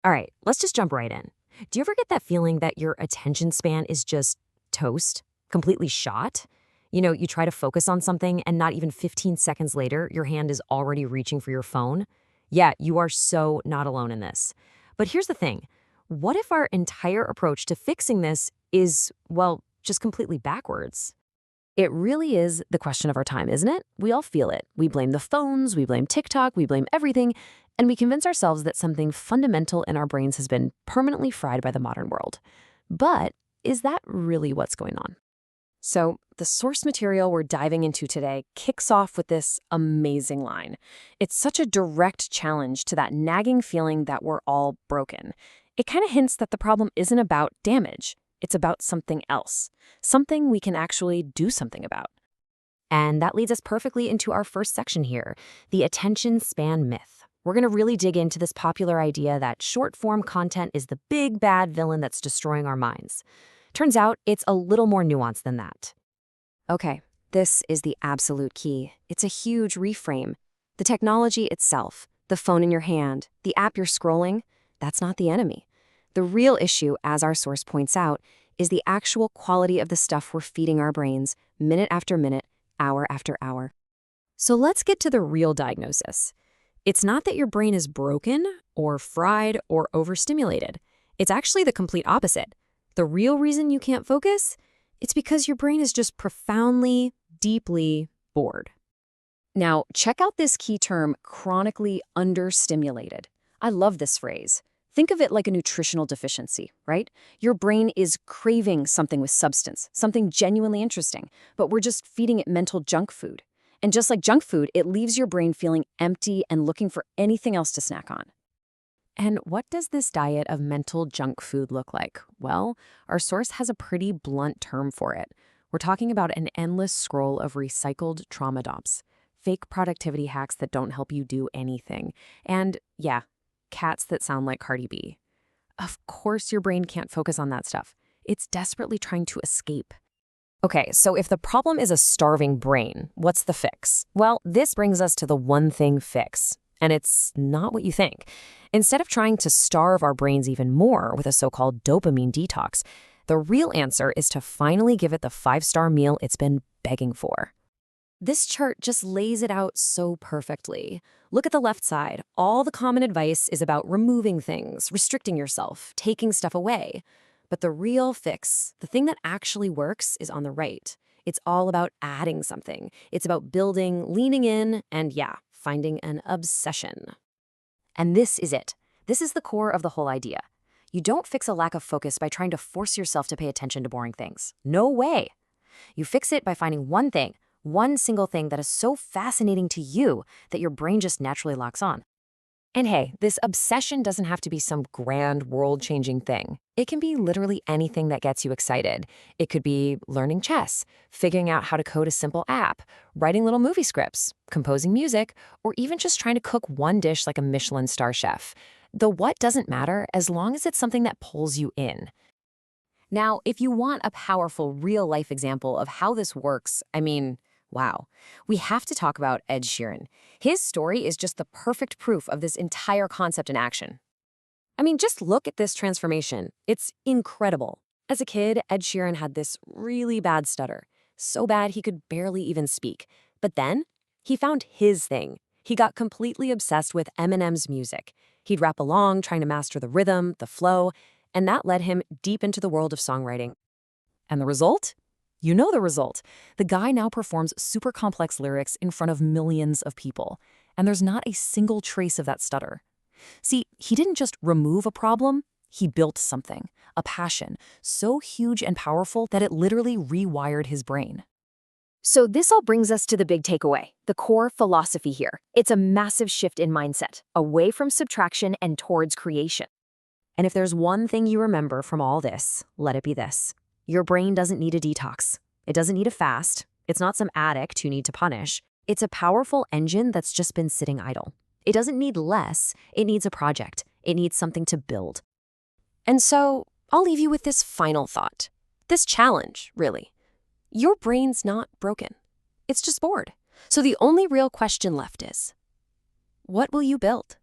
All right, let's just jump right in. Do you ever get that feeling that your attention span is just toast, completely shot? You try to focus on something and not even 15 seconds later, your hand is already reaching for your phone? Yeah, you are so not alone in this. But here's the thing. What if our entire approach to fixing this is, well, just completely backwards? It really is the question of our time, isn't it? We all feel it. We blame the phones, we blame TikTok, we blame everything, and we convince ourselves that something fundamental in our brains has been permanently fried by the modern world. But is that really what's going on? So, the source material we're diving into today kicks off with this amazing line. It's such a direct challenge to that nagging feeling that we're all broken. It kind of hints that the problem isn't about damage, it's about something else, something we can actually do something about. And that leads us perfectly into our first section here, the attention span myth. We're going to really dig into this popular idea that short-form content is the big bad villain that's destroying our minds. Turns out it's a little more nuanced than that. Okay, this is the absolute key. It's a huge reframe. The technology itself, the phone in your hand, the app you're scrolling, that's not the enemy. The real issue, as our source points out, is the actual quality of the stuff we're feeding our brains, minute after minute, hour after hour. So let's get to the real diagnosis. It's not that your brain is broken, or fried, or overstimulated. It's actually the complete opposite. The real reason you can't focus? It's because your brain is just profoundly, deeply bored. Now, check out this key term, chronically understimulated. I love this phrase. Think of it like a nutritional deficiency, right? Your brain is craving something with substance, something genuinely interesting, but we're just feeding it mental junk food. And just like junk food, it leaves your brain feeling empty and looking for anything else to snack on. And what does this diet of mental junk food look like? Well, our source has a pretty blunt term for it. We're talking about an endless scroll of recycled trauma dumps, fake productivity hacks that don't help you do anything, and, yeah, cats that sound like Cardi B. Of course your brain can't focus on that stuff. It's desperately trying to escape. Okay, so if the problem is a starving brain, what's the fix? Well, this brings us to the one thing fix. And it's not what you think. Instead of trying to starve our brains even more with a so-called dopamine detox, the real answer is to finally give it the 5-star meal it's been begging for. This chart just lays it out so perfectly. Look at the left side. All the common advice is about removing things, restricting yourself, taking stuff away. But the real fix, the thing that actually works, is on the right. It's all about adding something. It's about building, leaning in, and finding an obsession. And this is it. This is the core of the whole idea. You don't fix a lack of focus by trying to force yourself to pay attention to boring things. No way. You fix it by finding one thing, one single thing that is so fascinating to you that your brain just naturally locks on. And hey, this obsession doesn't have to be some grand world-changing thing. It can be literally anything that gets you excited. It could be learning chess, figuring out how to code a simple app, writing little movie scripts, composing music, or even just trying to cook one dish like a Michelin star chef. The what doesn't matter as long as it's something that pulls you in. Now, if you want a powerful real-life example of how this works, wow, we have to talk about Ed Sheeran. His story is just the perfect proof of this entire concept in action. Just look at this transformation. It's incredible. As a kid, Ed Sheeran had this really bad stutter, so bad he could barely even speak. But then, he found his thing. He got completely obsessed with Eminem's music. He'd rap along, trying to master the rhythm, the flow, and that led him deep into the world of songwriting. And the result? You know the result. The guy now performs super complex lyrics in front of millions of people, and there's not a single trace of that stutter. See, he didn't just remove a problem, he built something, a passion, so huge and powerful that it literally rewired his brain. So this all brings us to the big takeaway, the core philosophy here. It's a massive shift in mindset, away from subtraction and towards creation. And if there's one thing you remember from all this, let it be this. Your brain doesn't need a detox. It doesn't need a fast. It's not some addict you need to punish. It's a powerful engine that's just been sitting idle. It doesn't need less. It needs a project. It needs something to build. And so I'll leave you with this final thought. This challenge, really. Your brain's not broken. It's just bored. So the only real question left is, what will you build?